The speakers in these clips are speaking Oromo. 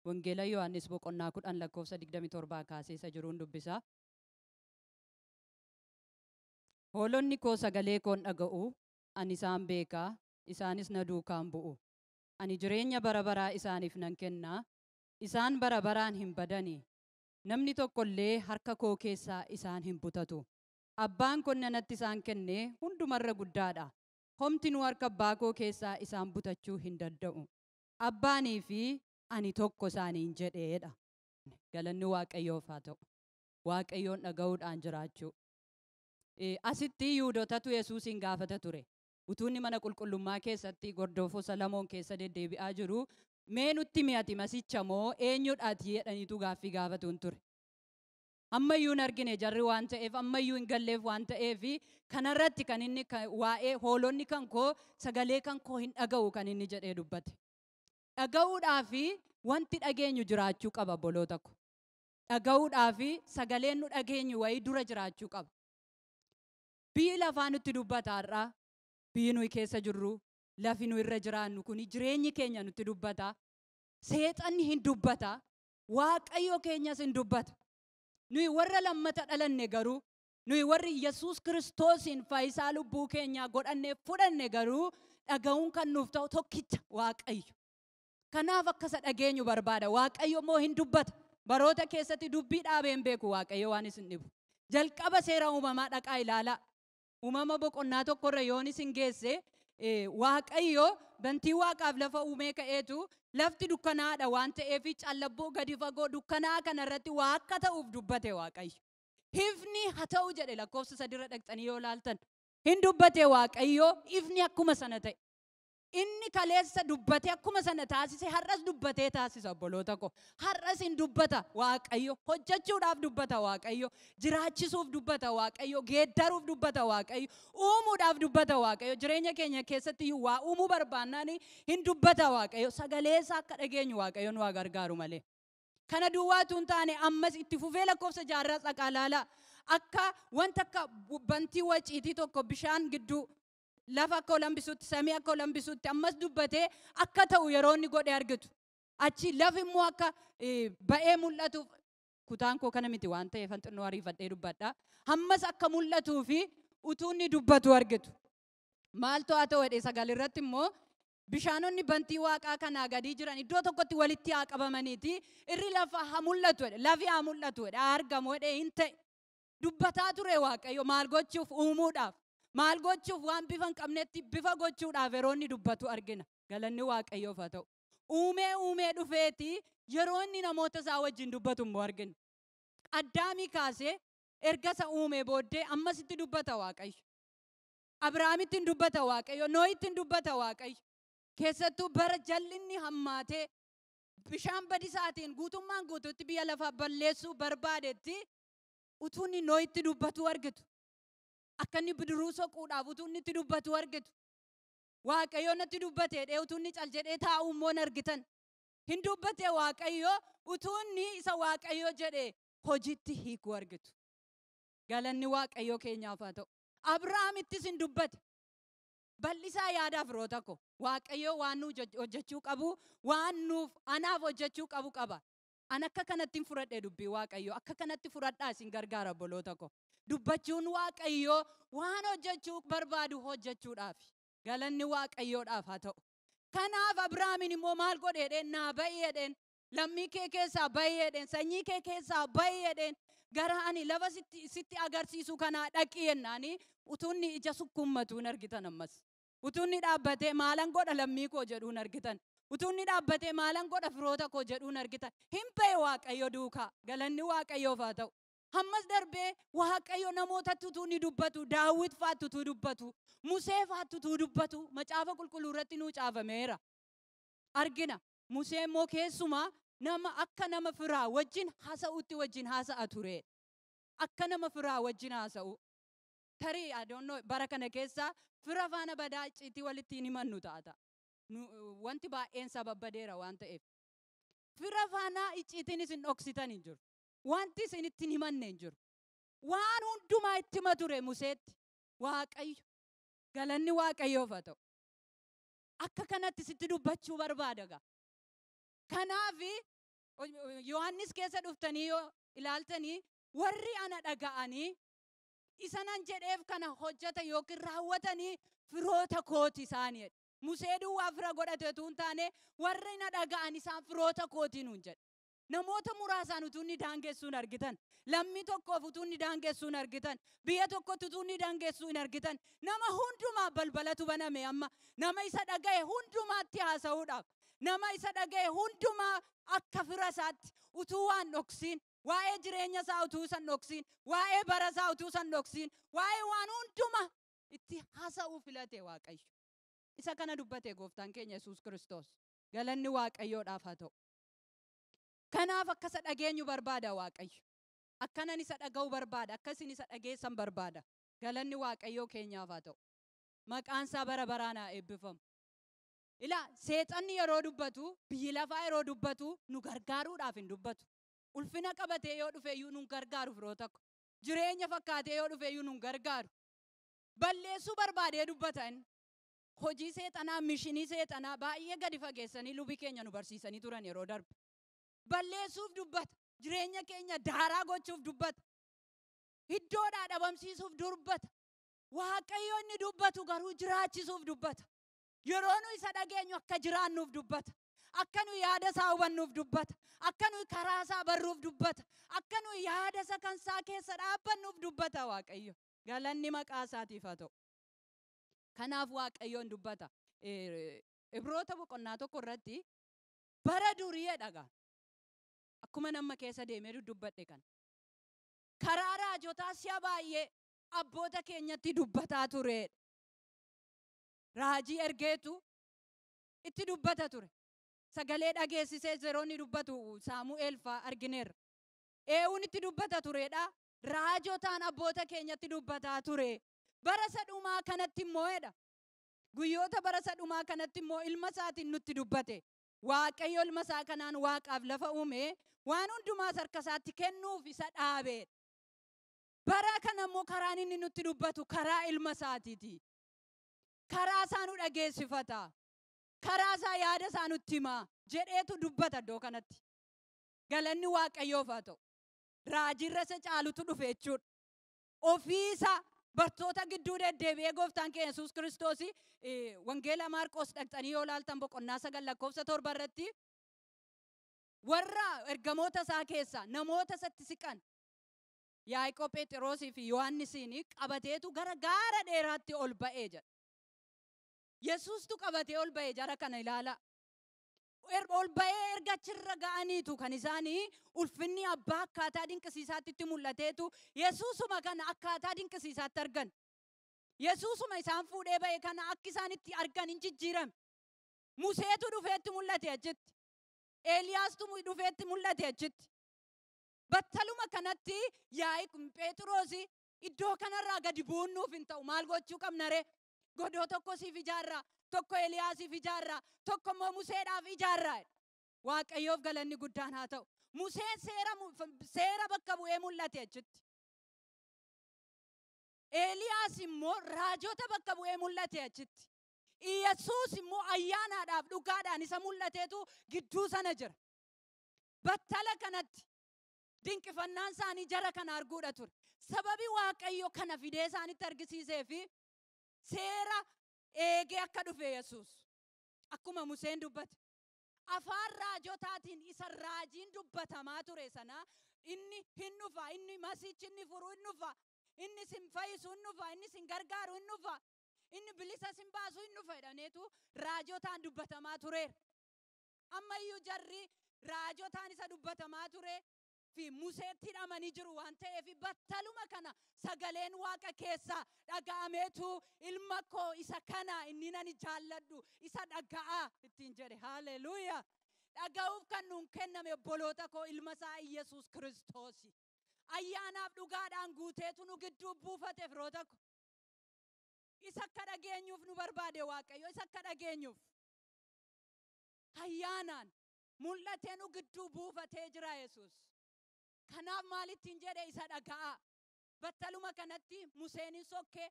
Wangeela Yohaannis boqonnaa 10 lakkoofsa 27 kaasee isa jiruun dubbisa. Hoolonni koo sagalee koon dhaga'u, ani isaan beekaa, isaanis na duukaan bu'u. Ani jireenya bara baraa isaaniif nan kennaa, isaan bara baraan hin badanii. Namni tokko illee harka koo keessaa isaan hin butatu. Abbaan koo natti isaan kenne hundumarra guddaadha. Homtinuu harka abbaa koo keessaa isaan butachuu hin danda'u. Abbaanii fi ani tokko isaaniin jedheedha. Galanni Waaqayyoof haa ta'u. Waaqayyoon dhaga'uudhaan jiraachuu. Asitti Yihuudootatu Yesuusin gaafata ture. Utuunni mana qulqullummaa keessatti Gordoofoo Salamoon keessa deddeebi'aa jiru, mee nutti mi'ati masicha moo eenyudhaati jedhaniitu gaaffii gaafatuun ture. Ammayyuu hin argine jarri waan ta'eef, ammayyuu hin galleef waan ta'eef, kanarratti kan inni waa'ee hoolonni kan koo sagalee kan koo hin dhaga'u kan inni jedhee dubbate. Dhaga'uudhaaf wanti dhageenyu jiraachuu qaba obboloota ko. Dhaga'uudhaaf sagaleen nu dhageenyu wayii dura jiraachuu qaba. Biyyi lafaa nutti dubbata har'aa. Biyyi nuyi keessa jirru, lafi nu irra jiraannu kuni jireenyi keenya nutti dubbata. Seexanni hin dubbata. Waaqayyo keenyas hin dubbata. Nuyi warra lammata dhalanne garuu, nuyi warri Yesuus Kiristoosiin fayyisaa lubbuu keenyaa godhanne fudhanne garuu dhaga'uun kan nuuf ta'u tokkicha Waaqayyo. Kanaaf akkasa dhageenyu barbaada. Waaqayyo immoo hin dubbata. Baroota keessatti dubbii dhaabee hin beeku Waaqayyo waan isin dhibu. Jalqaba seera uumamaa dhaqaa ilaalaa. Uumama boqonnaa tokkorra yoon isin geesse Waaqayyo bantii Waaqaaf lafa uumee ka'eetu lafti dukkanaadha waan ta'eef callabboo gadi fagoo dukkanaa kanarratti waa akka ta'uuf dubbate Waaqayyo. Ifni haa ta'u jedhe lakkoofsa 3 dhaqxanii yoo laaltan. Hin dubbate Waaqayyo ifni akkuma sana ta'e. Inni kaleessa dubbate akkuma sana taasise har'as dubbatee taasisa obboloota ko. Har'as hin dubbata Waaqayyo. Hojjechuudhaaf dubbata Waaqayyo. Jiraachisuuf dubbata Waaqayyo. Geeddaruuf dubbata Waaqayyo. Uumuudhaaf dubbata Waaqayyo. Jireenya keenya keessatti waa uumuu barbaannaan hin dubbata Waaqayyo. Sagalee isaa akka dhageenyu Waaqayyo nu gargaaru malee. Kana duwwaatu hin taane ammas itti fufee lakkoofsa 6 dhaqaa ilaalaa. Akka wanta akka bantii waciitii tokko bishaan gidduu lafa akka olambisuutti, samii akka olambisuutti ammas dubbatee akka ta'u yeroo inni godhe argitu. Achi lafi immoo akka ba'ee mul'atuuf, kutaan koo kana miti waan ta'eef xinnoo ariifadhee dubbadha. Ammas akka mul'atuu fi utuu inni dubbatu argitu. Maaltu haa ta'u jedhee 9 irratti immoo bishaanonni bantii Waaqaa kanaa gadii jiran iddoo tokkotti walitti haa qabamaniiti. Irri lafa haa mul'atu jedhe, lafi haa mul'atu jedhe, haa argamu jedhee hin ta'e. Dubbataa ture Waaqayyo maal gochuuf uumuudhaaf. Maal gochuuf waan bifa hin qabnetti bifa gochuudhaaf yeroo inni dubbatu argina. Galanni Waaqayyoof haa ta'u. Uumee dhufeeti yeroo inni namoota isaa wajjin dubbatu immoo argina. Addaamii kaasee erga isa uumee booddee ammasitti dubbata Waaqayyo. Abrahaamitti dubbata Waaqayyo. Noohitti dubbata Waaqayyo. Keessattuu bara jal'inni hammaatee bishaan badisaatiin guutummaan guutuutti biyya lafaa balleessuu barbaadetti utuu inni Noohitti dubbatu argitu. Akka inni bidiruu soquudhaaf utuu inni itti dubbatu argitu. Waaqayyo natti dubbate jedhee utuu inni cal jedhee taa'u immoo argitan. Hin dubbate Waaqayyo utuu inni isa Waaqayyo jedhee hojiitti hiikuu argitu. Galanni Waaqayyo keenyaaf haa ta'u. Abrahaamittis hin dubbate. Bal'isaa yaadaaf firoota ko. Waaqayyo waan nu hojjechuu qabu, waan nuuf anaaf hojjechuu qabu qaba. An akka kanatti fudhadhee dubbii Waaqayyo. Akka kanatti fudhadhaa isin gargaara obboloota ko. Dubbachuun Waaqayyo waan hojjechuu barbaadu hojjechuudhaaf. Galanni Waaqayyoodhaaf haa ta'u. Kanaaf Abrahaamin immoo maal godhe jedheen naa ba'i jedheen. Lammii kee keessaa ba'i jedheen. Sanyii kee keessaa ba'i jedheen. Gara ani lafa sitti agarsiisu kanaa dhaqi jennaani utuu inni ija sukkummatu hin argitan ammas. Utuu inni dhaabbatee maalan godha lammii koo jedhu hin argitan. Utuu inni dhaabbatee maalan godha firoota koo jedhu hin argitan. Hin ba'e Waaqayyo duukaa. Galanni Waaqayyoof haa ta'u. Hammas darbee Waaqayyo namootatti utuu ni dubbatu. Daawit faatti utuu dubbatu. Musee faatti utuu dubbatu. Macaafa qulqulluu irratti nuu caafameera. Argina. Musee immoo keessumaa nama akka nama firaa wajjin haasa'utti wajjin haasa'a ture. Akka nama firaa wajjin haasa'u. Tarii bara kana keessa fira faana badaa icciitii walitti hin himannu taata. Wanti baay'een sababbadeera waan ta'eef. Fira faana icciitiin isin dhoksitan hin jiru. Wanti isin ittiin himanne hin jiru. Waan hundumaa itti hima ture Museetti. Waaqayyo. Galanni Waaqayyoof haa ta'u. Akka kanatti sitti dubbachuu barbaada gaa. Kanaaf Yohannis keessa dhuftanii yoo ilaaltanii warri ana dhaga'anii isanan jedheef kana hojjeta yookiin raawwatanii firoota kooti isaanii. Musee duwwaa fira godhate utuu hin taane warri na dhaga'an isaan firoota kooti nuun jedhe. Namoota muraasaan utuu inni daangessuun argitan, lammii tokkoof utuu inni daangessuun argitan, biyya tokkotti utuu inni daangessuun argitan, nama hundumaa balbalatu baname amma nama isa dhaga'e hundumaatti haasa'uudhaaf, nama isa dhaga'e hundumaa akka fira isaatti utuu waan dhoksiin, waa'ee jireenya isaa utuu san dhoksiin, waa'ee bara isaa utuu san dhoksiin, waa'ee waan hundumaa itti haasa'uu filate Waaqayyo. Isa kana dubbate gooftaan keenya Yesuus Kiristoos. Galanni Waaqayyoodhaaf haa ta'u. Kanaaf akkasa dhageenyu barbaada Waaqayyo. Akkanan isa dhaga'u barbaada, akkasin isa dhageessan barbaada. Galanni Waaqayyoo keenyaaf haa ta'u. Maqaan isaa bara baraan haa eebbifamu. Seexanni yeroo dubbatu, biyyi lafaa yeroo dubbatu nu gargaaruudhaaf hin dubbatu. Ulfina qabatee yoo dhufe iyyuu nu gargaaru firoota ko. Jireenya fakkaatee yoo dhufe iyyuu nu gargaaru. Balleessuu barbaadee dubbatan. Hojii seexanaa, mishinii seexanaa baay'ee gadi fageessanii lubii keenya nu barsiisanii turan yeroo darbe. Balleessuuf dubbata. Jireenya keenya daaraa gochuuf dubbata. Iddoodhaa dhabamsiisuuf dubbata. Waaqayyo inni dubbatu garuu jiraachisuuf dubbata. Yeroo nu isa dhageenyu akka jiraannuuf dubbata. Akka nu yaada isaa hubannuuf dubbata. Akka nu karaa isaa barruuf dubbata. Akka nu yaada isa kan isaa keessa dhaabbannuuf dubbata Waaqayyo. Galanni maqaa isaatiif haa ta'u. Kanaaf Waaqayyoon dubbata. Ibroota boqonnaa tokko irratti bara durii dhagaa. Akkuma nama keessa deemee dubbadhe kan. Karaa raajotaa si'a baay'ee abboota keenyatti dubbataa ture. Raajii ergeetu itti dubbata ture. Sagalee dhageessisee zeroonni dubbatu Saamu'eel fa'aa argineerra. Eewun itti dubbata turedha. Raajotaan abboota keenyatti dubbataa ture. Bara sadhumaa kanatti immoo jedha. Guyyoota bara sadhumaa kanatti immoo ilma isaatiin nutti dubbate. Waaqayyo ilma isaa kanaan waaqaaf lafa uume waan hundumaa harka isaatti kennuuf isa dhaabe. Bara kana immoo karaan inni nutti dubbatu karaa ilma isaatiiti. Karaa isaa nu dhageessifata. Karaa isaa yaada isaa nutti hima jedheetu dubbata iddoo kanatti. Galanni Waaqayyoof haa ta'u. Raajirra isa caalutu dhufe jechuudha. Ofiisa bartoota gidduu deddeebi'ee gooftaan keenya Yesuus Kiristoos wangeela Maarqos dhaqxanii yoo ilaaltan boqonnaa 9 lakkoofsa 7 irratti warra ergamoota isaa keessaa namoota isatti siqan Yaaqoob, Phexrosii fi Yohannisiin qabateetu gara gaara dheeraatti ol ba'ee jedha. Yesuustu qabatee ol ba'ee jara kana ilaala. Ol ba'ee erga achirra ga'aniitu kan isaanii ulfinni abbaa akkaataa dinqisiisaatti itti mul'ateetu Yesuusuma kana akkaataa dinqisiisaatti argan. Yesuusuma isaan fuudhee ba'e kana akka isaan itti argan hin jijjiirame. Museetu dhufeetti mul'ate achitti. Eeliyaastu dhufeetti mul'ate achitti. Battaluma kanatti Yaaqoob, Phexros iddoo kanarraa gadi buunuuf hin ta'u maal gochuu qabna ree? Godoo tokko siif ijaarraa, tokko Eeliyaasiif ijaarraa, tokko immoo Museedhaaf ijaarraa. Waaqayyoof galanni guddaan haa ta'u. Museen seera bakka bu'ee mul'ate achitti. Eeliyaas immoo raajota bakka bu'ee mul'ate achitti. Yesuus immoo ayyaanaadhaaf dhugaadhaan isa mul'ateetu gidduu sana jira. Battala kanatti dinqifannaan isaanii jara kana arguudha ture. Sababii Waaqayyo kana fidee isaanitti argisiisee fi seera eegee akka dhufe Yesuus. Akkuma Museen dubbate. Afaan raajotaatiin isa raajiin dubbatamaa ture sana inni hin dhufa, inni masiichi inni furu hin dhufa, inni sin fayyisu hin dhufa, inni sin gargaaru hin dhufa, inni bilisa sin baasu hin dhufa jedhaneetu raajotaan dubbatamaa tureera. Ammayyuu jarri raajotaan isa dubbatamaa ture fi Museetti hidhamanii jiru waan ta'eef battaluma kana sagaleen Waaqa keessaa dhaga'ameetu ilma koo isa kana inni nani jaalladhu isa dhaga'aa ittiin jedhe. Haleluuyaa. Dhaga'uuf kan nuun kenname obboloota koo ilma isaa Yesuus Kiristoos. Ayyaanaaf dhugaadhaan guuteetu nu gidduu buufate firoota koo. Isa akka dhageenyuuf nu barbaade Waaqayyo, isa akka dhageenyuuf. Ayyaanaan mul'atee nu gidduu buufatee jira Yesuus. Kanaaf maalittiin jedhe isa dhaga'aa. Battaluma kanatti Museen sokkee,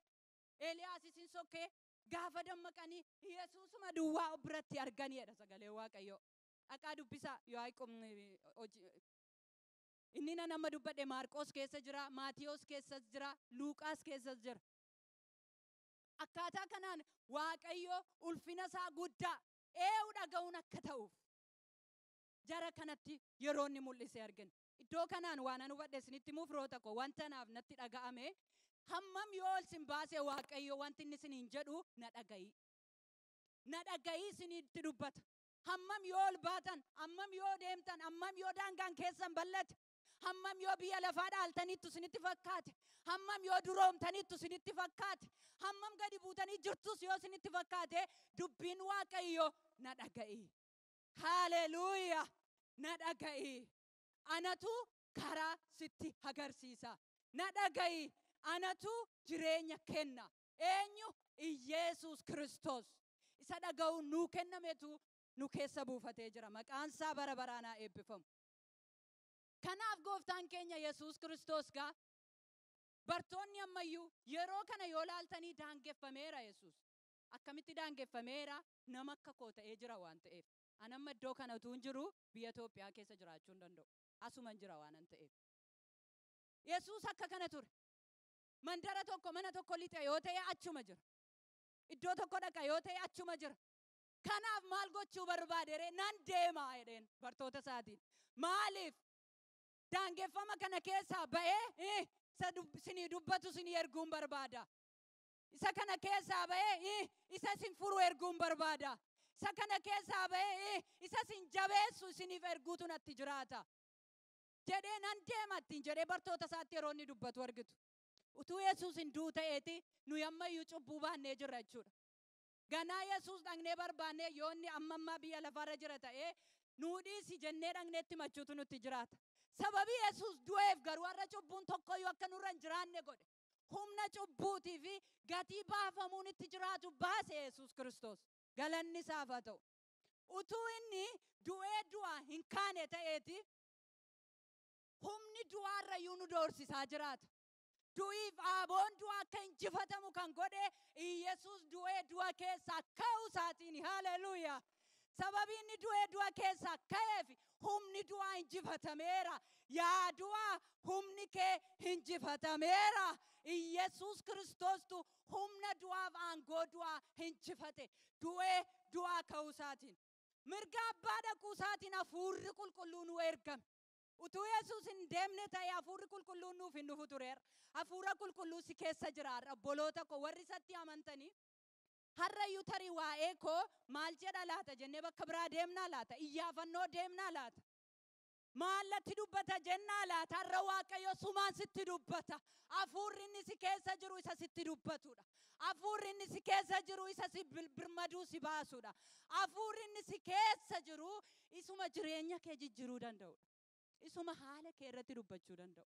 Eeliyaasis sokkee gaafa dammaqanii Yesuusuma duwwaa biratti arganiidha sagalee Waaqayyo. Dhaqaa dubbisaa Yaaqoob inni nama dubbadhe Maarqos keessa jira, Maatiyos keessa jira, Luuqaas keessa jira. Akkaataa kanaan Waaqayyo ulfina isaa guddaa eewu dhaga'uun akka ta'uuf jara kanatti yeroo inni mul'ise argina. Iddoo kanaan waan anu hubadhe isinitti himuuf roota koo wanta naaf natti dhaga'ame hammam yoo ol sin baase Waaqayyo wanti inni isiniin jedhu na dhaga'i. Na dhaga'i isinitti dubbata. Hammam yoo ol baatan, hammam yoo deemtan, hammam yoo daangaan keessan bal'ate, hammam yoo biyya lafaa dhaaltanittu isinitti fakkaate, hammam yoo duroomtanittu isinitti fakkaate, hammam gadi buutanii jirtus yoo isinitti fakkaate, dubbiin Waaqayyo na dhaga'i. Haleluuyaa! Na dhaga'i. Anatu karaa sitti agarsiisa. Na dhaga'i. Anatu jireenya kenna. Eenyu? Iyeesuus Kiristoos. Isa dhaga'uun nuu kennametu nu keessa buufatee jira. Maqaan isaa bara baraan haa eebbifamu. Kanaaf gooftaan keenya Yesuus Kiristoos gaa bartoonni ammayyuu yeroo kana yoo laaltanii daangeffameera Yesuus. Akkamitti daangeffameera? Nama akka koo ta'ee jira waan ta'eef. Anamma iddoo kana utuu hin jiru biyya Itoophiyaa keessa jiraachuu hin danda'u. Asuman jira waan ta'eef. Yesuus akka kana ture. Mandara tokko mana tokko lixe yoo ta'e achuma jira. Iddoo tokko dhaqa yoo ta'e achuma jira. Kanaaf maal gochuu barbaadere? Nan deemaa jedheen bartoota isaatiin. Maaliif? Daangeffama kana keessaa ba'ee isinii dubbatu isinii erguun barbaada. Isa kana keessaa ba'ee isa isin furu erguun barbaada. Isa kana keessaa ba'ee isa isin jabeessu isiniif erguutu natti jiraata. Jedhee nan deema ittiin jedhee bartoota isaatti yeroo inni dubbatu argitu. Utuu Yesuus hin du'u ta'eeti nuyi ammayyuu cubbuu baannee jirra jechuudha. Ganaa Yesuus dhaqnee barbaannee yoo inni amma biyya lafaarra jira ta'ee nuu dhiisi jennee dhaqnee itti machuutu nutti jiraata. Sababii Yesuus du'eef garuu har'a cubbuun tokkoyyuu akka nurra hin jiraanne godhe. Humna cubbuutii fi gatii baafamuun itti jiraatu baase Yesuus Kiristoos. Galanni isaaf haa ta'u. Utuu inni du'ee du'aa hin kaane ta'eeti humni du'aarrayyuu nu doorsisaa jiraata. Du'iif aaboon du'a akka injifatamu kan godhe Yesuus du'ee du'a keessaa ka'uu isaatiin. Haleluuyaa! Sababii inni du'ee du'a keessaa ka'eef humni du'aa injifatameera. Yaa du'aa humni kee injifatameera. Yesuus Kiristoostu humna du'aaf aangoo du'aa injifate. Du'ee du'aa ka'uu isaatiin. Mirga abbaa dhaquu isaatiin hafuurri qulqulluun nu ergame. Utuu Yesuus hin deemne ta'e hafuurri qulqulluun nuuf hin dhufu tureera. Hafuura qulqulluu si keessa jiraarra. Obboloota koo warri isatti amantanii harrayyuu tarii waa'ee koo maal jedha laata jennee bakka biraa deemnaa laata? Iyyaafannoo deemnaa laata? Maallatti dubbata jennaa laata? Har'a Waaqayyo sumaan sitti dubbata. Hafuurri inni si keessa jiru isa sitti dubbatudha. Hafuurri inni si keessa jiru isa si birmaduu si baasudha. Hafuurri inni si keessa jiru isuma jireenya kee jijjiiruu danda'udha. Isuma haala kee irratti dubbachuu danda'u.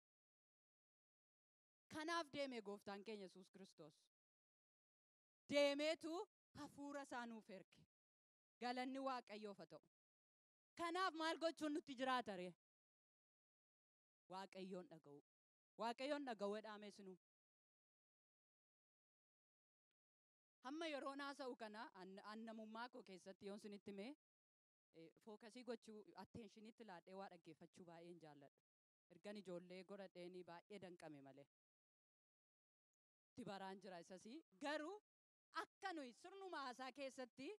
Kanaaf deemee gooftaan keenya Yesuus Kiristoos. Deemeetu hafuura isaa nuuf erge. Galanni Waaqayyoof haa ta'u. Kanaaf maal gochuun nutti jiraata ree? Waaqayyoon dhaga'u. Waaqayyoon dhaga'uu dhaame sinu. Hamma yeroo naasa'u kana annamummaa koo keessatti yoon sinitti mee fookasii gochuu atteenshiinitti laadhee waa dhaggeeffachuu baay'een jaalladha. Ergan ijoollee godhadheeni baay'ee danqame malee. Itti baraan jira isasii. Garuu akka nuyi sirnuma haasaa keessatti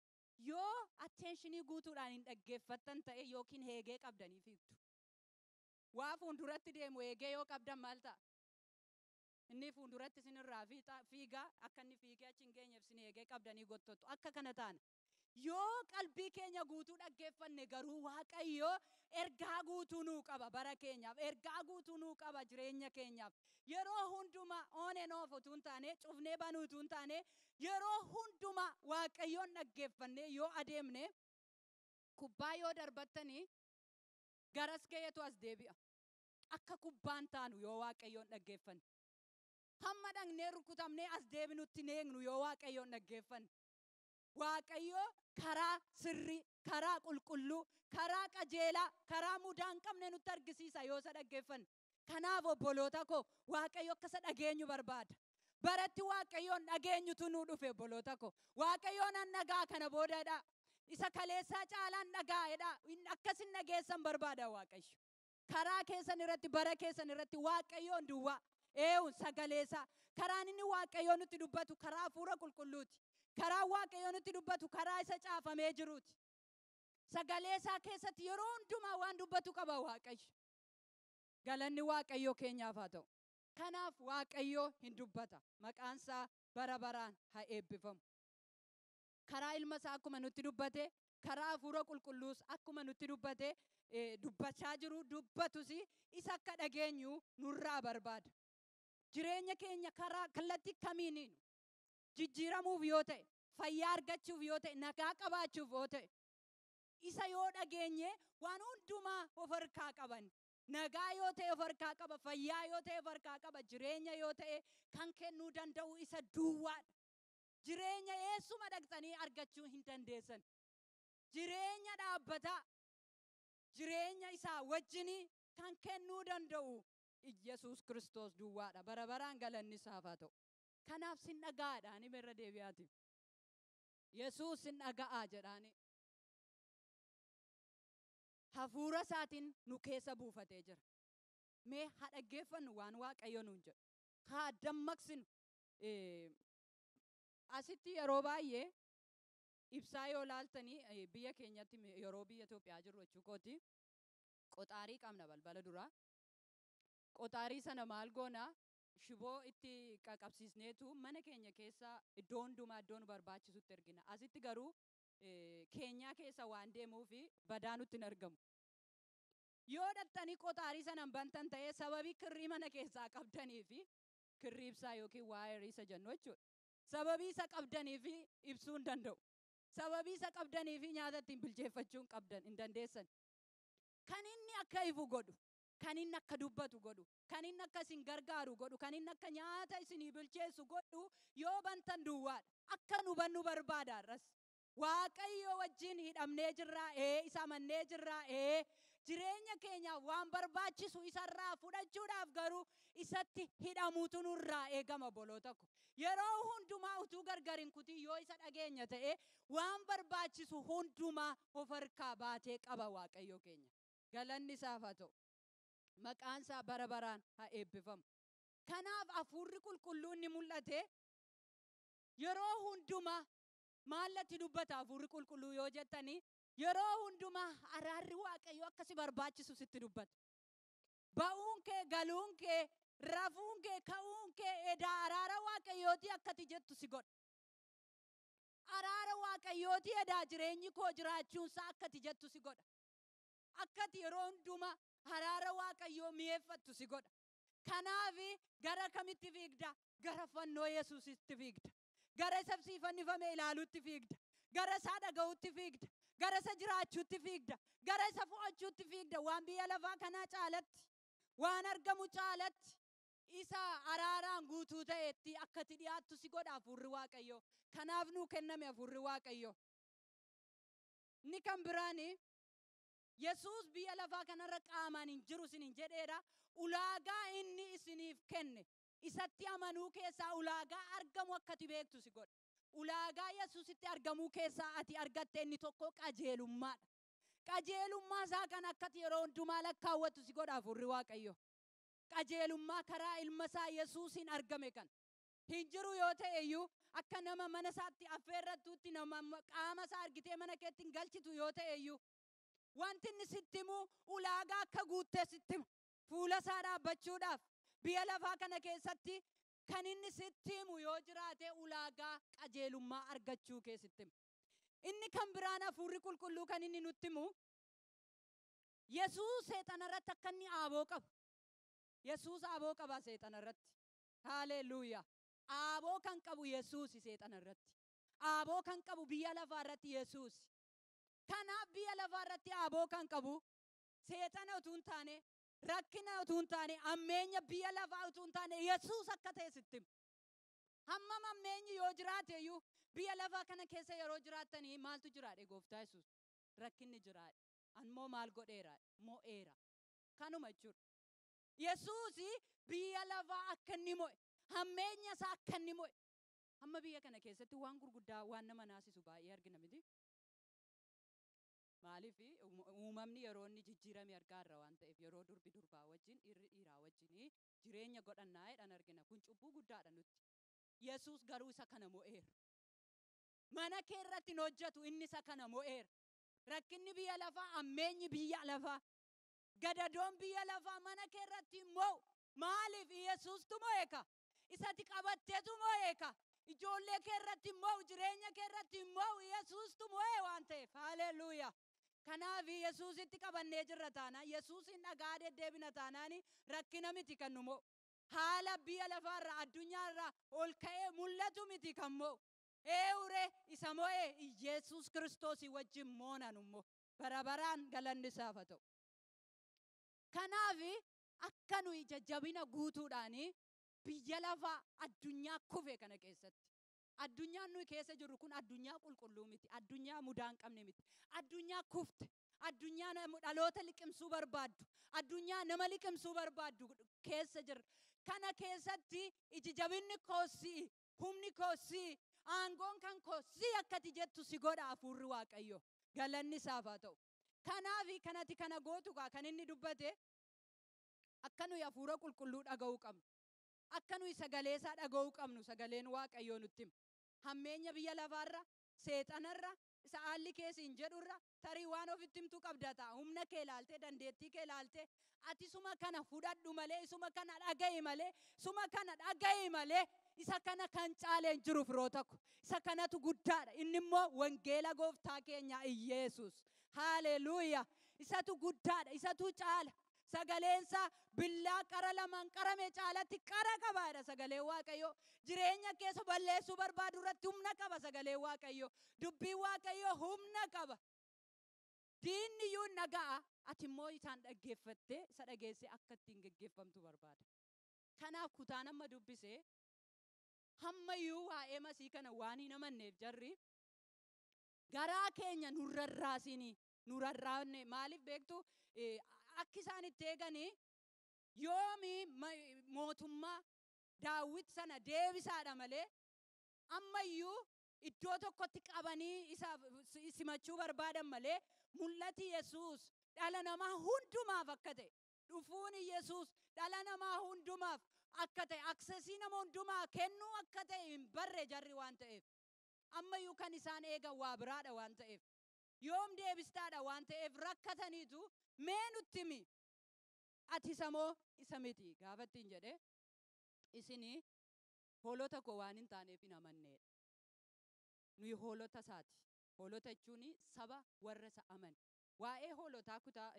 yoo atteenshinii guutuudhaan hin dhaggeeffattan ta'e yookiin heegee qabdanii fiigdu. Waa fuulduratti deemu heegee yoo qabdan maal ta'a? Inni fuulduratti isinirraa fiigaa akka inni fiigee achi hin geenyeef isin heegee qabdanii gottottu. Akka kana taana. Yoo qalbii keenya guutuu dhaggeeffanne garuu Waaqayyo ergaa guutuu nuu qaba bara keenyaaf. Ergaa guutuu nuu qaba jireenya keenyaaf. Yeroo hundumaa ooneen oof utuu hin taane cufnee banuu utuu hin taane yeroo hundumaa Waaqayyoon dhaggeeffanne yoo adeemne kubbaa yoo darbattanii garas ga'eetu as deebi'a. Akka kubbaan taanu yoo Waaqayyoon dhaggeeffanne. Hamma dhaqnee rukutamnee as deebinutti neegnu yoo Waaqayyoon dhaggeeffanne. Waaqayyo karaa sirrii, karaa qulqulluu, karaa qajeelaa, karaa mudaa hin qabne nutti argisiisa yoo isa dhaggeeffanne. Kanaaf obboloota koo Waaqayyo akka isa dhageenyu barbaada. Baratti Waaqayyoon dhageenyutu nuu dhufe obboloota koo. Waaqayyoon an nagaa kana boodadha. Isa kaleessaa caalaan dhaga'eedha. Inni akkasin dhageessan barbaada Waaqayyo. Karaa keessan irratti bara keessan irratti Waaqayyoon duwwaa. Sagaleessaa. Karaan inni Waaqayyoon nutti dubbatu karaa hafuura qulqulluuti. Karaa Waaqayyoon nutti dubbatu karaa isa caafamee jiruuti. Sagaleessaa keessatti yeroo hundumaa waan dubbatu qaba Waaqayyo. Galanni Waaqayyoo keenyaaf haa ta'u. Kanaaf Waaqayyoo hin dubbata. Maqaan isaa bara baraan haa eebbifamu. Karaa ilma isaa akkuma nutti dubbate, karaa hafuura qulqulluus akkuma nutti dubbate dubbachaa jiru dubbatus isa akka dhageenyu nurraa barbaada. Jireenya keenya karaa kallattii kamiiniin jijjiiramuuf yoo ta'e, fayyaa argachuuf yoo ta'e, nagaa qabaachuuf yoo ta'e, isa yoo dhageenye waan hundumaa of harkaa qaban. Nagaa yoo ta'e of harkaa qaba, fayyaa yoo ta'e of harkaa qaba, jireenya yoo ta'e kan kennuu danda'u isa duwwaadha. Jireenya eessuma dhaqxanii argachuu hin dandeessan. Jireenya dhaabbataa, jireenya isaa wajjin kan kennuu danda'u Yesuus Kiristoos duwwaadha. Bara baraan galanni isaaf haa ta'u. Kanaaf sin dhaga'aadhaan irra deebi'aati. Yesuus sin dhaga'aa jedhaani. Hafuura isaatiin nu keessa buufatee jira. Mee haa dhaggeeffannu waan Waaqayyo nuun jedhu. Haa dammaqsinu. Asitti yeroo baay'ee ibsaa yoo laaltanii biyya keenyatti yeroo biyya Itoophiyaa jirru jechuukooti. Qoxaarii qabna balbala duraa. Qoxaarii sana maal goona? Shiboo itti qaqabsiisneetu mana keenya keessa iddoo hundumaa iddoo nu barbaachisutti ergina. Asitti garuu keenyaa keessa waan deemuufi badaa nutti hin argamu. Yoo dhattanii qoxaarii sana bantan ta'ee sababii kirrii mana keessaa qabdanii fi kirrii ibsaa yookiin waayerii isa jennu jechuudha. Sababii isa qabdanii fi ibsuu hin danda'u. Sababii isa qabdanii fi nyaata ittiin bilcheeffachuu hin dandeessan. Kan inni akka ifu godhu, kan inni akka dubbatu godhu, kan inni akka isin gargaaru godhu, kan inni akka nyaata isinii bilcheessu godhu yoo bantan duwwaadha. Akka nu bannu barbaada arras. Waaqayyo wajjin hidhamnee jirraa, isa amannee jirraa, jireenya keenyaaf waan barbaachisu isarraa fudhachuudhaaf garuu isatti hidhamuutu nurraa eegama boloota ko. Yeroo hundumaa utuu gargar hin kutin yoo isa dhageenya ta'e waan barbaachisu hundumaa of harkaa baatee qaba Waaqayyo keenya. Galanni isaaf haa ta'u. Maqaan isaa bara baraan haa eebbifamu. Kanaaf hafuurri qulqulluun ni mul'ate. Yeroo hundumaa maallatti dubbata hafuurri qulqulluu yoo jettanii yeroo hundumaa araarri Waaqayyo akkasi barbaachisu sitti dubbata. Ba'uun kee, galuun kee, rafuun kee, ka'uun kee edaa araara Waaqayyooti akkati jettu si godha. Araara Waaqayyooti edaa jireenyi koo jiraachuunsaa akkati jettu si godha. Akkati yeroo hundumaa araara Waaqayyoo mi'eeffattu si godha. Kanaaf gara kamitti fiigda? Gara fannoo Yesuusitti fiigda. Gara isa fannifame ilaaluutti fiigda. Gara isaa dhaga'uutti fiigda. Gara isa jiraachuutti fiigda. Gara isa fo'achuutti fiigda. Waan biyya lafaa kanaa caalatti, waan argamu caalatti isa araaraan guutuu ta'etti akkati dhiyaattu si godha hafuurri Waaqayyoo. Kanaaf nuu kenname hafuurri Waaqayyoo. Inni kan biraani Yesuus biyya lafaa kanarra qaamaan hin jiru isiniin jedheera. Ulaagaa inni isiniif kenne isatti amanuu keessaa ulaagaa argamu akkati beektu si godha. Ulaagaa Yesuusitti argamuu keessaa ati argatte inni tokko qajeelummaadha. Qajeelummaa isaa kan akkati yeroo hundumaa lakkaawwattu si godha hafuurri Waaqayyo. Qajeelummaa karaa ilma isaa Yesuusiin argame kan hin jiru yoo ta'e iyyuu akka nama mana isaatti affeerrattuutti nama qaama isaa argitee mana keetti hin galchitu yoo ta'e iyyuu wanti inni sitti himu ulaagaa akka guuttee sitti himu fuula isaa dhaabbachuudhaaf biyya lafaa kana keessatti kan inni sitti himu yoo jiraate ulaagaa qajeelummaa argachuu keessatti himu. Inni kan biraan hafuurri qulqulluu kan inni nutti himu Yesuus seexana irratti akka inni aaboo qabu. Yesuus aaboo qaba seexana irratti. Haleluuyaa. Aaboo kan qabu Yesuus seexana irratti. Aaboo kan qabu biyya lafaa irratti Yesuus. Kanaaf biyya lafaa irratti aaboo kan qabu seexana utuu hin taane, rakkina utuu hin taane, ammeenya biyya lafaa utuu hin taane Yesuus akka ta'e sitti himu. Hammam ammeenyi yoo jiraate iyyuu biyya lafaa kana keessa yeroo jiraattanii maaltu jiraadhe gooftaa Yesuus? Rakkinni jiraadhe. Ammoo maal godheera? Mo'eera. Kanuma jechuudha. Yesuus biyya lafaa akka inni mo'e, hammeenya isaa akka inni mo'e. Amma biyya kana keessatti waan gurguddaa waan nama naasisu baay'ee argina miti. Maaliif uumamni yeroo inni jijjiirame argaarra waan ta'eef yeroo durbi durbaa wajjin dhiirri dhiiraa wajjin jireenya godhannaa jedhan argina. Kun cubbuu guddaadha nutti. Yesuus garuu isa kana mo'eera. Mana kee irratti hin hojjetu, inni isa kana mo'eera. Rakkinni biyya lafaa, ammeenyi biyya lafaa, gadadoon biyya lafaa mana kee irratti hin mo'u. Maaliif Yesuustu mo'eeka? Isatti qabatteetu mo'eeka. Ijoollee kee irratti hin mo'u, jireenya kee irratti hin mo'u. Yesuustu mo'ee waan ta'eef. Haleluuyaa. Kanaaf Yesuusitti qabannee jirra taanaan, Yesuusin dhagaa deddeebina taanaan rakkina miti kan nu mo'u. Haala biyya lafaarraa, addunyaarraa ol ka'ee mul'atu miti kan mo'u. Eewure isa mo'ee Yesuus Kiristoosii wajjin moonan immoo bara baraan galanni isaaf haa ta'u. Kanaaf akka nuyi jajjabina guutuudhaan biyya lafaa addunyaa kufe kana keessatti. Addunyaan nuyi keessa jirru kun addunyaa qulqulluu miti. Addunyaa mudaa hin qabne miti. Addunyaa kufte. Addunyaa dhaloota liqimsuu barbaaddu. Addunyaa nama liqimsuu barbaaddu keessa jirra. Kana keessatti iji jabinni koosii, humni koosii, aangoon kan koosii akkati jettu si godha hafuurri Waaqayyo. Galanni isaaf haa ta'u. Kanaaf kanati kana gootugaa kan inni dubbate akka nuyi hafuura qulqulluu dhaga'uu qabnu. Akka nuyi sagalee isaa dhaga'uu qabnu sagaleen Waaqayyoo nutti hima. Hammeenya biyya lafaarra, seexanarra, isa haalli keessa hin jedhurra tarii waan ofitti himtuu qabda ta'a. Humna kee ilaaltee, dandeettii kee ilaaltee, ati suma kana fudhadhu malee, isuma kana dhaga'i malee, suma kana dhaga'i malee, isa kana kan caaleen jiru firoota ko. Isa kanatu guddaadha. Inni immoo wangeela gooftaa keenya Yesuus. Haleluuyaa. Isatu guddaadha. Isatu caala. Sagaleensa billaa qara lamaan qarame caalatti qara qabaadha sagalee Waaqayyoo. Jireenya keessa balleessuu barbaadu irratti humna qaba sagalee Waaqayyoo. Dubbii Waaqayyoo humna qaba. Diinni iyyuu naga'a. Ati immoo isaan dhaggeeffattee isa dhageessee akka ittiin geggeeffamtu barbaada. Kanaaf kutaan amma dubbisee hammayyuu waa'ee masii kana waan hin amanneef jarri garaa keenya nurrarraasinii. Nurarraanne maaliif beektu akka isaan itti eeganii yoomi mootummaa Daawit sana deebisaadha malee ammayyuu iddoo tokkotti qabanii isa simachuu barbaadan malee mul'ati Yesuus dhala namaa hundumaaf akka ta'e dhufuun Yesuus dhala namaa hundumaaf akka ta'e aksesii nama hundumaa kennuu akka ta'e hin barre jarri waan ta'eef ammayyuu kan isaan eegan waa biraadha waan ta'eef. Yoom deebistaadha waan ta'eef rakkataniitu mee nutti himi. Ati samoo isa miti gaafatti hin jedhe isinii hoolota koo waan hin taaneef hin amanneedha. Nuyi hoolota isaati. Hoolota jechuun saba warra isa amane. Waa'ee hoolotaa kutaa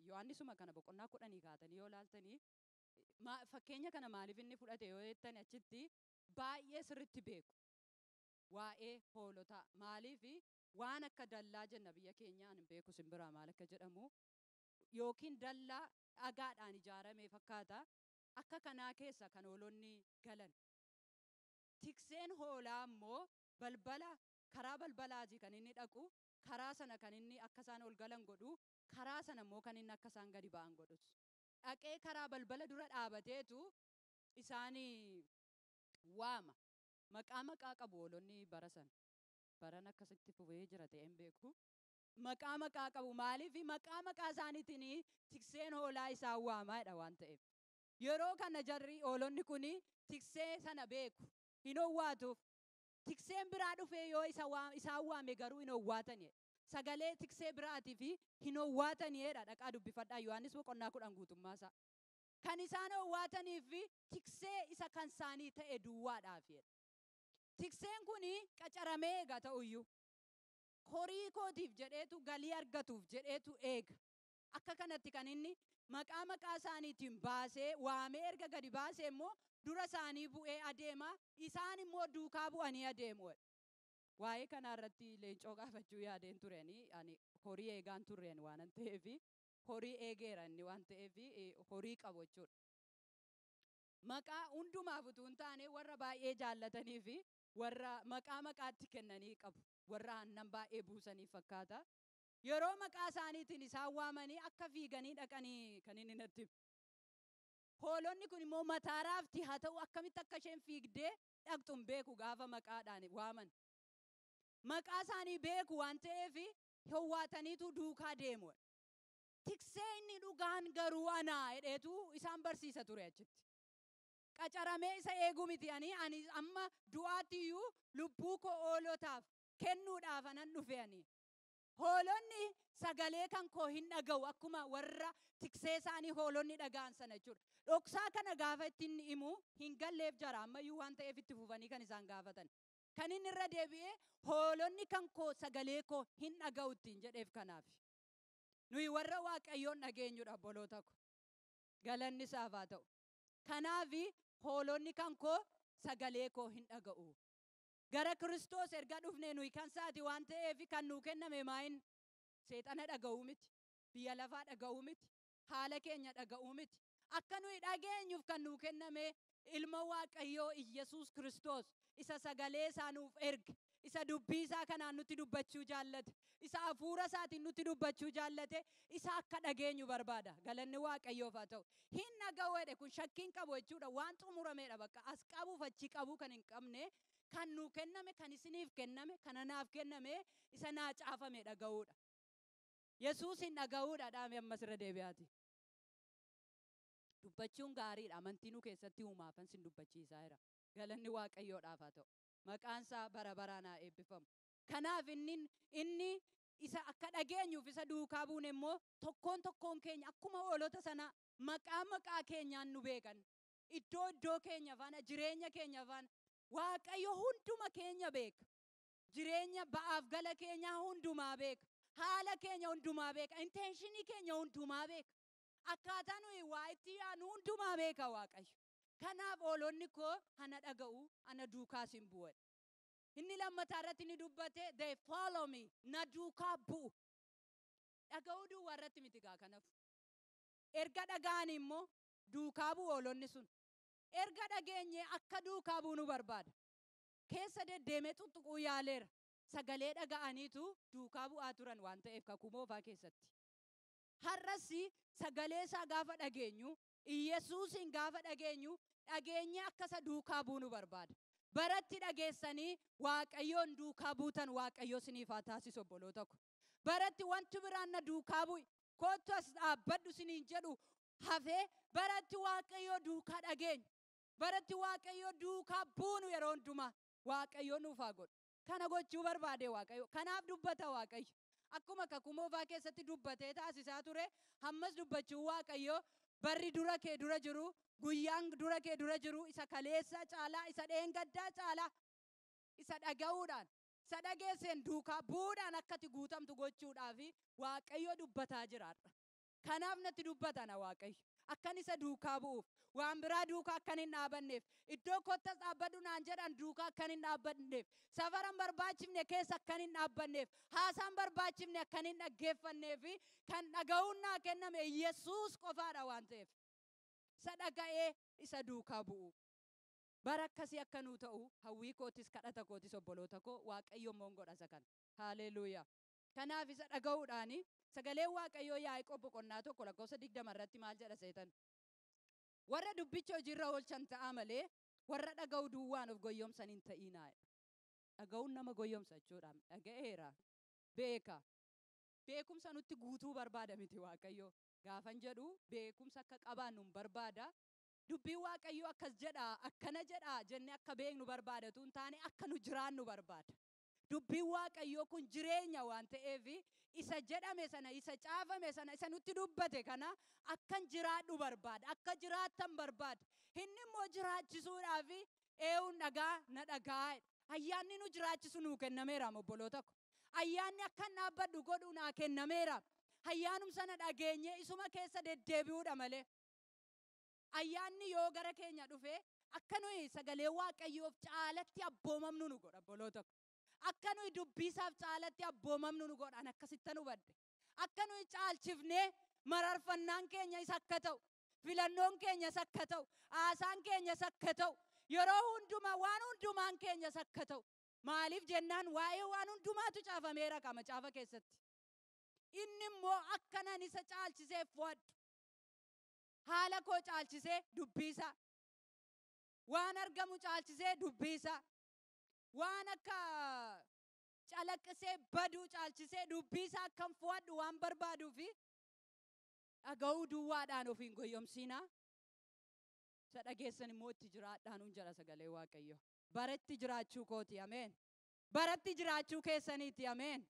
Yohaannisuma kana boqonnaa 10 kaatanii yoo laaltanii fakkeenya kana maaliif inni fudhate yoo jettani achitti baay'ee sirritti beeku. Waa'ee hoolotaa maaliif waan akka dallaa jenna biyya keenyaan hin beeku simbiraa maal akka jedhamu yookiin dallaa dhagaadhaan ijaarame fakkaata. Akka kanaa keessa kan hoolonni galan. Tikseen hoolaa immoo balbala karaa balbalaatii kan inni dhaqu karaa sana kan inni akka isaan ol galan godhu karaa sana immoo kan inni akka isaan gadi ba'an godhus. Dhaqee karaa balbala dura dhaabateetu isaanii waama. Maqaa qabu hoolonni bara sana. Baran akkasitti fufee jira ta'e hin beeku. Maqaa qabu maaliif maqaa isaaniitiin tikseen hoolaa isaan waamaadha waan ta'eef. Yeroo kana jarri hoolonni kun tiksee sana beeku hin owwaatuuf. Tikseen biraa dhufee yoo isaan waame garuu hin owwaatani. Sagalee tiksee biraatiif hin owwaataniidha dhaqaa dubbifadhaa Yohaannis boqonnaa 10 guutummaasaa. Kan isaan owwaataniif tiksee isa kan isaanii ta'e duwwaadhaafidha. Tikseen kun qacaramee eega ta'uyyuu horii kootiif jedheetu galii argatuuf jedheetu eega. Akka kanatti kan inni maqaa isaaniitiin baasee waamee erga gadi baasee immoo dura isaanii bu'ee adeema. Isaan immoo duukaa bu'anii adeemu. Waa'ee kanarratti leencoo gaafachuu yaadeen tureni ani horii eegaan turreen waan ta'eef horii eegeera inni waan ta'eef horii qabu jechuudha. Maqaa hundumaaf utuu hin taane warra baay'ee jaallatanii fi warra maqaatti kennanii qabu. Warra aannan baay'ee buusanii fakkaata. Yeroo maqaa isaaniitiin isaan waamanii akka fiiganii dhaqanii kan inni natti himu. Hoolonni kun immoo mataa raafti haa ta'u akkamitti akka isheen fiigdee dhaqxu hin beeku gaafa maqaadhaan waaman. Maqaa isaanii beeku waan ta'eef hawwaataniitu duukaa deemu. Tiksee inni dhugaan garuu anaa jedheetu isaan barsiisa ture achitti. Qacaramee isa eeguu miti ani amma du'aatiyyuu lubbuu koo hoolotaaf kennuudhaaf anan dhufe ani. Hoolonni sagalee kan koo hin dhaga'u akkuma warra tiksee isaanii hoolonni dhaga'an sana jechuudha. Dhoksaa kana gaafa ittiin himu hin galleef jara ammayyuu waan ta'eef itti fufanii kan isaan gaafatan. Kan inni irra deebi'ee hoolonni kan koo sagalee koo hin dhaga'u ittiin jedheef kanaaf. Nuyi warra Waaqayyoon dhageenyudha obboloota ko. Galanni isaaf haa ta'u. Kanaaf hoolonni kan koo sagalee koo hin dhaga'u. Gara Kiristoos erga dhufne nuyi kan isaati waan ta'eef kan nuu kenname maayin seexana dhaga'uu miti. Biyya lafaa dhaga'uu miti. Haala keenya dhaga'uu miti. Akka nuyi dhageenyuuf kan nuu kenname ilma Waaqayyoo Iyyasuus Kiristoos isa sagalee isaa nuuf erge. Isa dubbii isaa kanaan nutti dubbachuu jaallate. Isa hafuura isaatiin nutti dubbachuu jaallate. Isa akka dhageenyu barbaada. Galanni Waaqayyoof haa ta'u. Hin dhaga'u jedhe kun shakkiin qabu jechuudha. Waan xumurameedha bakka as qabuuf achi qabu kan hin qabne. Kan nuu kenname, kan isiniif kenname, kan anaaf kenname isa naa caafame dhaga'uudha. Yesuus hin dhaga'uudha dhaame ammas irra deebi'aati. Dubbachuun gaariidha. Amantii nu keessatti uumaafan sin dubbachiisaa jira. Galanni Waaqayyoodhaaf haa ta'u. Maqaan isaa bara baraan haa eebbifamu. Kanaaf inni isa akka dhageenyuuf isa duukaa buune immoo tokkoon keenya akkuma hoolota sana maqaa keenyaan nu beekan. Iddoo keenya faana jireenya keenya faana Waaqayyo hunduma keenya beeka. Jireenya ba'aaf gala keenya hundumaa beeka. Haala keenya hundumaa beeka. Intenshinii keenya hundumaa beeka. Akkaataa nuyi waa itti yaanu hundumaa beeka Waaqayyo. Kanaaf hoolonni koo ana dhaga'u, ana duukaas hin bu'an. Inni lammataa irratti ni dubbate, they follow me, na duukaa bu'u. Dhaga'uu duwwaa irratti miti gaa kanaaf. Erga dhaga'an immoo duukaa bu'u hoolonni sun. Erga dhageenye akka duukaa bu'u nu barbaada. Keessa deddeemee tuttuquu yaaleera. Sagalee dhaga'aniitu duukaa bu'aa turan waan ta'eef kakuu moofaa keessatti. Har'as sagalee isaa gaafa dhageenyu, Iyesuusin gaafa dhageenyu, dhageenye akka isa duukaa bu'u nu barbaada. Baratti dhageessanii Waaqayyoon duukaa buutan Waaqayyo isiniif haa taasisu obboloota ko. Baratti wanti biraan na duukaa bu'i. Kottu as dhaabbadhu isiniin jedhu hafee baratti Waaqayyoo duukaa dhageenyu. Baratti Waaqayyoo duukaa buunu yeroo hundumaa Waaqayyo nuuf haa godhu. Kana gochuu barbaade Waaqayyo. Kanaaf dubbata Waaqayyo. Akkuma kakuu moofaa keessatti dubbatee taasisaa ture, hammas dubbachuu Waaqayyo barri dura kee dura jiru, guyyaan dura kee dura jiru, isa kaleessa caalaa, isa dheengaddaa caalaa, isa dhaga'uudhaan, isa dhageesseen duukaa bu'uudhaan akkati guutamtu gochuudhaaf Waaqayyo dubbataa jiraadha. Kanaaf natti dubbatana Waaqayyo. Akkan isa duukaa bu'uuf, waan biraa duukaa akkan hin dhaabanneef, iddoo kottas dhaabbadhu naan jedhan duukaa akkan hin dhaabbanneef, safaran barbaachifne keessa akkan hin dhaabbanneef, haasaan barbaachifne akkan hin dhaggeeffanneef, kan dhaga'uun naa kenname Yesuus qofaadha waan ta'eef. Isa dhaga'ee isa duukaa bu'u. Bara akkasii akka nuu ta'u hawwii kootis kadhata kootis obboloota koo Waaqayyo immoo godha isa kana. Haaleluyyaa. Kanaaf isa dhaga'uudhaani sagaleen Waaqayyoo Yaaqoob boqonnaa 1 lakkoofsa 20 irratti maal jedha seetan? Warra dubbicha hojiirra oolchan ta'a malee warra dhaga'u duwwaan of goyyomsan hin ta'inaa. Dhaga'uun nama goyyomsa jechuudha. Dhaga'eera. Beeka. Beekumsa nutti guutuu barbaada miti Waaqayyo. Gaafan jedhu beekumsa akka qabaannu barbaada. Dubbiin Waaqayyoo akkas jedha, akkana jedha jennee akka beeknu barbaadatu hin taane akka nu jiraannu barbaada. Dubbiin Waaqayyoo kun jireenya waan ta'eef isa jedhame sana, isa caafame sana, isa nutti dubbate kana akkan jiraadhu barbaada, akka jiraattan barbaada. Inni immoo jiraachisuudhaaf eewun dhagaa na dhagaa. Ayyaanni nu jiraachisu nuu kennameera obboloota ko. Ayyaanni akkan dhaabbadhu godhu naa kennameera. Ayyaanum sana dhageenye isuma keessa deddeebi'uudha malee. Ayyaanni yoo gara keenya dhufe akka nuyi sagalee Waaqayyoof caalatti abboomamnu nu godha obboloota ko. Akka nuyi dubbisaaf caalatti abboomamnu nu godhan akkasittan hubadde. Akka nuyi caalchifnee mararfannaan keenya isa akka ta'u, filannoon keenya isa akka ta'u, haasaan keenya isa akka ta'u, yeroo hundumaa waan hundumaan keenya isa akka ta'u. Maaliif jennaan waa'ee waan hundumaatu caafameera qaba caafa keessatti. Inni immoo akkanan isa caalchisee fo'adhu. Haala koo caalchisee dubbisa. Waan argamu caalchisee dubbisa. Waan akka calaqqisee baduu caalchisee dubbii isaa akkan fu'adhu waan barbaaduu fi dhaga'uu duwwaadhaan of hin goyyomsiinaa. Isa dhageessan immoo itti jiraadhaanuun jala sagalee Waaqayyo. Baratti jiraachuu kooti ameen. Baratti jiraachuu keessaniiti ameen.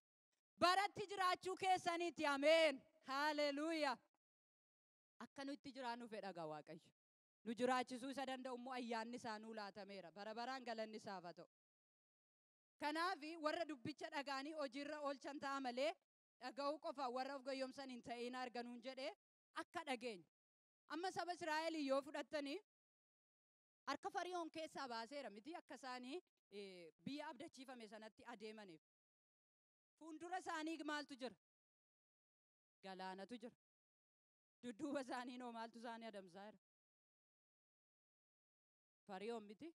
Baratti jiraachuu keessaniiti ameen. Haleluuyaa. Akka nu itti jiraannu fedha gaa Waaqayyo. Nu jiraachisuu isa danda'u immoo ayyaanni isaa nuu laatameera. Bara baraan galanni isaaf haa ta'u. Kanaaf warra dubbicha dhagaanii hojiirra oolchan ta'a malee dhaga'uu qofa warra of goyyomsan hin ta'in arganuun jedhee akka dhageenyu. Amma saba Israa'el yoo fudhattanii harka Fariyoon keessaa baaseera miti akka isaanii biyya abdachiifame sanatti adeemaniif. Fuuldura isaanii maaltu jira? Galaanatu jira. Dudduuba isaanii noo maaltu isaanii adamsaa jira? Fariyoon miti.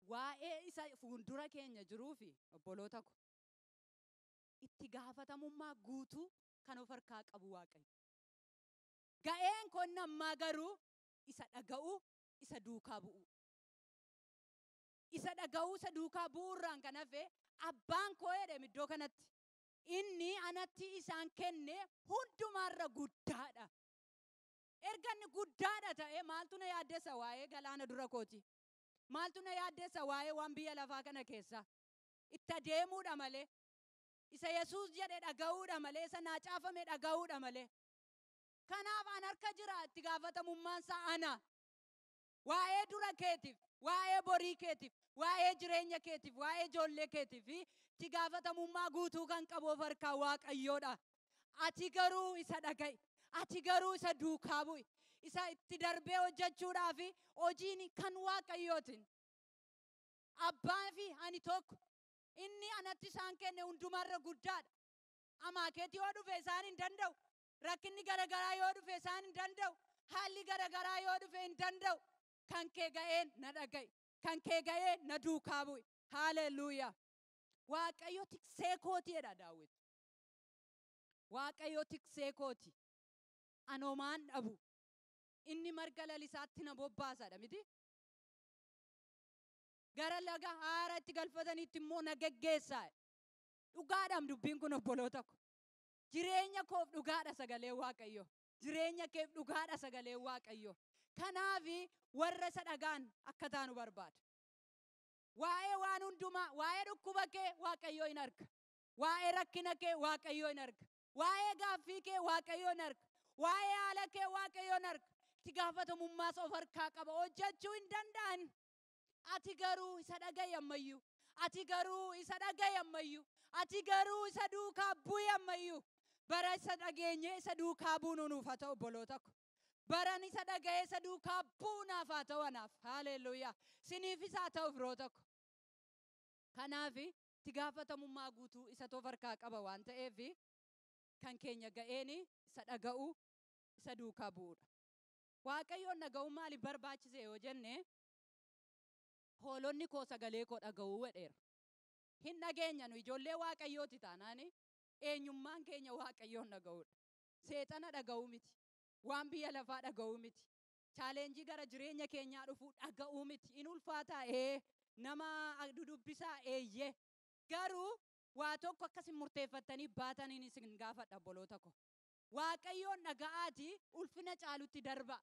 Waa'ee isa fuuldura keenya jiruu fi obboloota ko itti gaafatamummaa guutuu kan of harkaa qabu Waaqayyo. Ga'een kun ammaa garuu isa dhaga'u, isa duukaa bu'u. Isa dhaga'u, isa duukaa bu'uurraan kan hafe abbaan koo jedhame iddoo kanatti. Inni anatti isaan kenne hundumaarra guddaadha. Erga inni guddaadha ta'e maaltu na yaaddessa waa'ee galaana dura kooti? Maaltu na yaaddessa waa'ee waan biyya lafaa kana keessa? Itti adeemuudha malee. Isa Yesuus jedhe dhaga'uudha malee. Isa naa caafame dhaga'uudha malee. Kanaaf an harka jira itti gaafatamummaan isaa ana. Waa'ee dura keetiif, waa'ee borii keetiif, waa'ee jireenya keetiif, waa'ee ijoollee keetiif itti gaafatamummaa guutuu kan qabu of harkaa Waaqayyoodha. Ati garuu isa dhaga'i. Ati garuu isa duukaa bu'i. Isa itti darbee hojjechuudhaaf hojiin kan Waaqayyootiin. Abbaa fi ani tokko. Inni anatti isaan kenne hundumarra guddaadha. Amaakeetii yoo dhufe isaan hin danda'u. Rakkinni garagaraa yoo dhufe isaan hin danda'u. Haalli garagaraa yoo dhufe hin danda'u. Kan kee ga'een na dhaga'i. Kan kee ga'een na duukaa bu'i. Haleluuyaa. Waaqayyo tiksee kooti jedha Daawit. Waaqayyo tiksee kooti. Anomaan dhabu. Inni marga lalisaatti na bobbaasadha miti. Gara laga haara itti galfatanitti immoo na geggeessaa. Dhugaadhaam dubbiin kun obboloota ko. Jireenya koof dhugaadha sagalee Waaqayyo. Jireenya keef dhugaadha sagalee Waaqayyo. Kanaafi warra isa dhagaan akka taanu barbaada. Waa'ee waan hundumaa, waa'ee dhukkuba kee Waaqayyo hin arga. Waa'ee rakkina kee Waaqayyo hin arga. Waa'ee gaaffii kee Waaqayyo hin arga. Waa'ee haala kee Waaqayyo hin arga. Itti gaafatamummaas of harkaa qaba. Hojjechuu hin danda'an. Ati garuu isa dhaga'i ammayyuu. Ati garuu isa dhaga'i ammayyuu. Ati garuu isa duukaa bu'i ammayyuu. Bara isa dhageenye isa duukaa bu'u nuuf haa ta'u obboloota ko. Baran isa dhaga'ee isa duukaa bu'u naaf haa ta'u anaaf. Haleluuyaa. Siniifis haa ta'u firoota ko. Kanaaf itti gaafatamummaa guutuu isa of harkaa qaba waan ta'eef kan keenya ga'een isa dhaga'u isa duukaa bu'uudha. Waaqayyoon dhaga'uu maaliif barbaachise yoo jenne hoolonni koo sagalee koo dhaga'uu wedheera. Hin dhageenya nu ijoollee Waaqayyooti taanaani eenyummaan keenya Waaqayyoon dhaga'uudha. Seexana dhaga'uu miti. Waan biyya lafaa dhaga'uu miti. Chaaleenjii gara jireenya keenyaa dhufuu dhaga'uu miti. In ulfaataa nama dudubbisaa eeyyee. Garuu waa tokko akkasin murteeffattanii baataniin isin gaafadha obboloota ko. Waaqayyoon dhaga'aati ulfina caalutti darba.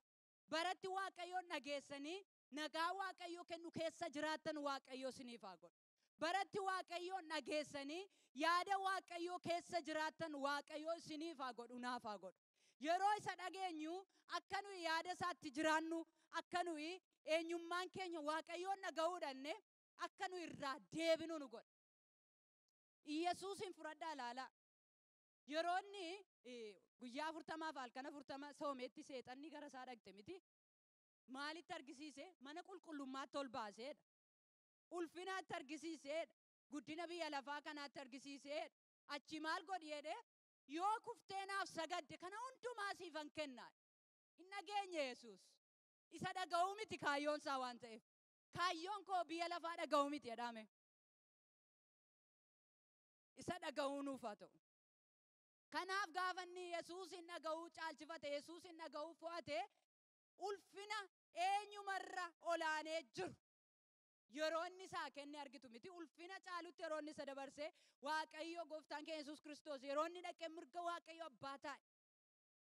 Baratti Waaqayyoon dhageessanii nagaa Waaqayyo kennu keessa jiraattan Waaqayyo isiniif haa godhu. Baratti Waaqayyoon dhageessanii yaada Waaqayyo keessa jiraattan Waaqayyo isiniif haa godhu naaf haa godhu. Yeroo isa dhageenyu akka nuyi yaada isaatti jiraannu akka nuyi eenyummaan keenya Waaqayyoon dhaga'uudhaan akka nuyi irraa deebinu nu godha. Yesuusin fudhadhaa ilaalaa. Yeroo inni guyyaa 40 halkan 40 soometti seexanni gara isaa dhaqxe miti. Maalitti argisiise? Mana qulqullummaatti ol baaseedha. Ulfinaatti argisiiseedha. Guddina biyya lafaa kanaatti argisiiseedha. Achi maal godhi jedhee yoo kuftee naaf sagadde kana hundumaa siifan kennaa. Hin dhageenye Yesuus. Isa dhaga'uu miti kaayyoon isaa waan ta'eef. Kaayyoon koo biyya lafaa dhaga'uu miti jedhame. Isa dhaga'uu nuuf haa ta'u. Kanaaf gaafanni Yesuus hin dhaga'uu caalchifate, Yesuus hin dhaga'uu fo'ate ulfina eenyumarra olaanee jiru. yeroo inni isaa kenne argitu miti. Ulfina caalutti yeroo inni isa dabarse Waaqayyo gooftaan keenya Yesuus Kiristoos yeroo inni dhaqee mirga Waaqayyo abbaa taa'e.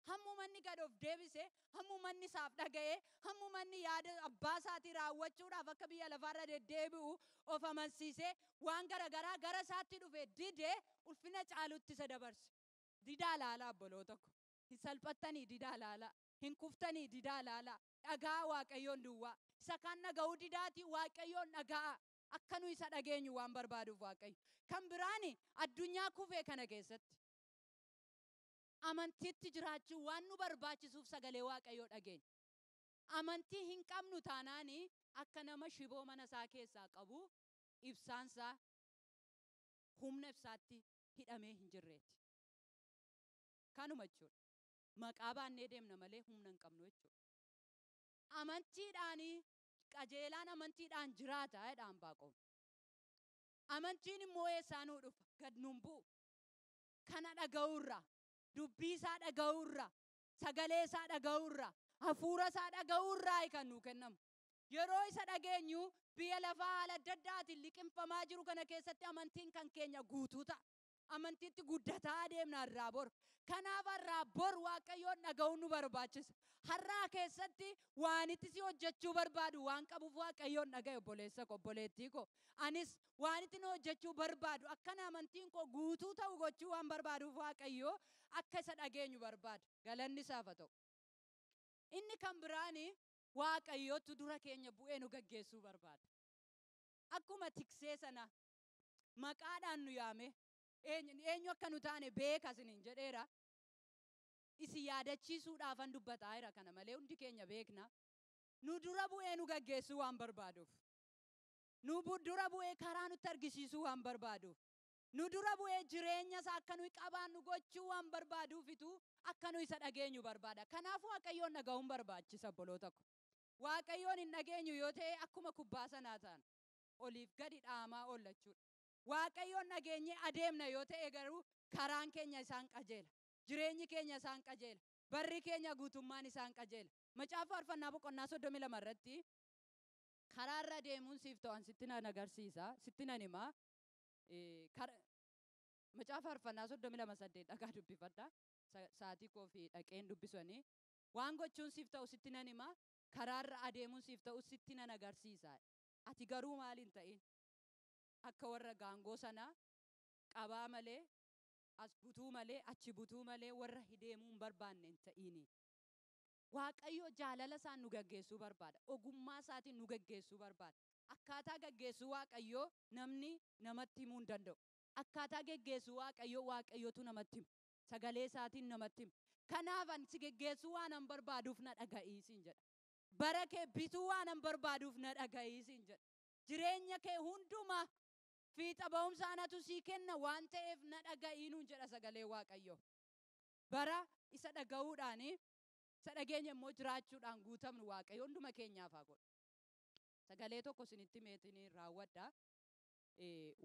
Hammuma inni gad of deebise, hammuma inni isaaf dhaga'e, hammuma inni yaada abbaa isaatii raawwachuudhaaf akka biyya lafaarra deddeebi'u of amansiise waan garaagaraa gara isaatti dhufe dide ulfina caalutti isa dabarse. Didaa laalaa obboloota ko. Hin salphattanii didaa laalaa. Hin kuftanii didaa laalaa. Dhagaa Waaqayyoon duwwaa. Isa kan dhaga'uu didaati Waaqayyoon dhagaa. Akka nu isa dhageenyu waan barbaaduuf Waaqayyo. Kan biraani addunyaa kufee kana keessatti amantiitti jiraachuu waan nu barbaachisuuf sagalee Waaqayyoo dhageenya. Amantii hin qabnu taanaani akka nama shiboo mana isaa keessaa qabu ibsaansaa humna ibsaatti hidhamee hin jirreetti. Kanuma jechuudha. Maqaa baannee deemna malee humna hin qabnu jechuudha. Amantiidhaanii qajeelaan amantiidhaan jiraata jedhaan Baaqoom. Amantiin immoo eessaa nuu dhufa? Gad nuun bu'u. Kana dhaga'uurra, dubbii isaa dhaga'uurra, sagalee isaa dhaga'uurra, hafuura isaa dhaga'uurraa kan nuu kennamu. Yeroo isa dhageenyu biyya lafaa haala adda addaatiin liqimfamaa jiru kana keessatti amantiin kan keenya guutuu ta'a. Amantiitti guddataa adeemna irraa bor. Kanaaf irraa bor Waaqayyoon dhaga'uun nu barbaachisa. Har'aa keessatti waan itti si hojjechuu barbaadu waan qabuuf Waaqayyoon dhaga'e obboleessa ko obboleettii ko. Anis waan itti nu hojjechuu barbaadu akkana amantiin koo guutuu ta'u gochuu waan barbaaduuf Waaqayyoo akka isa dhageenyu barbaada. Galanni isaaf haa ta'u. Inni kan biraani Waaqayyootu dura keenya bu'ee nu gaggeessuu barbaada. Akkuma tiksee sana maqaadhaan nu yaame eenyu akka nu taane beeka isiniin jedheera. Isin yaadachiisuudhaafan dubbataa jira kana malee hundi keenya beekna. Nu dura bu'ee nu gaggeessuu waan barbaaduuf. Nu dura bu'ee karaa nutti argisiisuu waan barbaaduuf. Nu dura bu'ee jireenya isaa akka nuyi qabaannu gochuu waan barbaaduufitu akka nu isa dhageenyu barbaada. Kanaaf Waaqayyoon dhaga'uun barbaachisa obboloota ko. Waaqayyoon hin dhageenyu yoo ta'e akkuma kubbaa sanaa ta'an oliif gadi dhaamaa oollachuudha. Waaqayyoon dhageenye adeemna yoo ta'e garuu karaan keenya isaan qajeela. Jireenyi keenya isaan qajeela. Barri keenya guutummaan isaan qajeela. Macaafa Faarfannaa boqonnaa 32 irratti karaarra deemuun siif ta'an sitti nan agarsiisa. Sitti nan himaa. Macaafa Faarfannaa 32:8 dhagaa dubbifadha. Saatii koo fi dhaqeen dubbisanii. Waan gochuun siif ta'u sitti nan himaa. Karaarra adeemuun siif ta'u sitti nan agarsiisa. Ati garuu maaliin ta'in? Akka warra gaangoo sanaa qabaa malee, as butuu malee, achi butuu malee warra hideemuu hin barbaanne hin ta'ini. Waaqayyo jaalala isaan nu gaggeessuu barbaada. Ogummaa isaatiin nu gaggeessuu barbaada. Akkaataa gaggeessuu Waaqayyoo namni namatti himuu hin danda'u. Akkaataa gaggeessuu Waaqayyootu namatti hima. Sagalee isaatiin namatti hima. Kanaaf ani si gaggeessuu waan an barbaaduuf na dhaga'iisiin jedha. Bara kee bituu waan an barbaaduuf na dhaga'iisiin jedha. Jireenya kee hundumaa fiixa ba'umsaanatu sii kenna waan ta'eef na dhaga'iinuun jedha sagalee Waaqayyoo. Bara isa dhaga'uudhaani isa dhageenya immoo jiraachuudhaan guutamnu Waaqayyo hunduma keenyaaf haa godhu. Sagalee tokko isinitti meetinii raawwadha.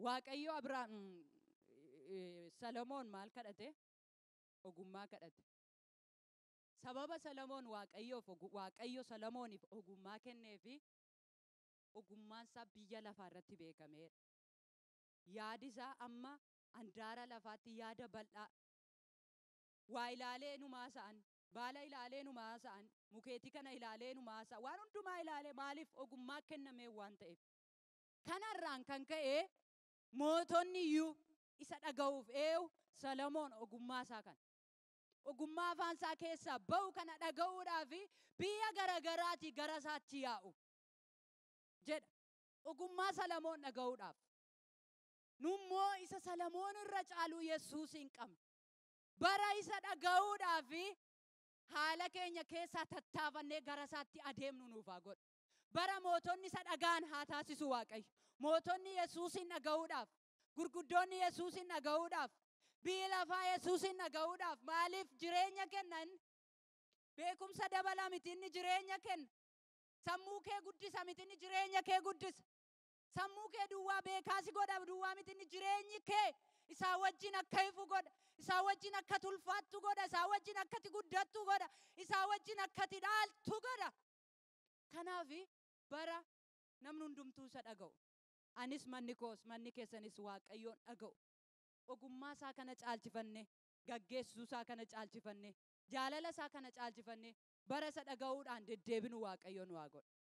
Waaqayyo Salomoon maal kadhate? Ogummaa kadhate. Sababa Salomoon Waaqayyo Salomooniif ogummaa kenneefi ogummaan isaa biyya lafaa irratti beekameedha. Yaadi isaa amma handaara lafaatti yaada bal'aa. Waa ilaalee numaa sa'an, baala ilaalee numaa sa'an, mukeetii kana ilaalee numaa sa'an, waan hundumaa ilaalee maaliif ogummaa kennamee waan ta'eef. Kanarraan kan ka'e mootonni iyyuu isa dhaga'uuf Salomoon ogummaa isaa kana. Ogummaa afaan isaa keessaa ba'u kana dhaga'uudhaaf biyya garaagaraatii gara isaatti yaa'u jedha. Ogummaa Salomoon dhaga'uudhaaf. Nummoo isa Salomoon irra caaluu Yesuus hin qabne. Bara isa dhaga'uudhaaf haala keenya keessaa tattaafannee gara isaatti adeemnu nuuf haa godhu. Bara mootonni isa dhagaan haa taasisu Waaqayyo. Mootonni Yesuusin dhaga'uudhaaf, gurguddoonni Yesuusin dhaga'uudhaaf, biyyi lafaa Yesuusin dhaga'uudhaaf maaliif jireenya kennan? Beekumsa dabala miti inni jireenya kenna. Sammuu kee guddisa miti inni jireenya kee guddisa. Sammuu kee duwwaa beekaasi godha duwwaa miti inni jireenyi kee isaa wajjin akka ifu godha. Isaa wajjin akka tulfaattu godha. Isaa wajjin akkati guddattu godha. Isaa wajjin akkati dhaaltu godha. Kanaaf bara namni hundumtuu isa dhaga'u. Anis manni koos manni keessanis Waaqayyoon dhaga'u. Ogummaa isaa kana caalchifanne, gaggeessuu isaa kana caalchifanne, jaalala isaa kana caalchifanne bara isa dhaga'uudhaan deddeebinu Waaqayyoon waa godha.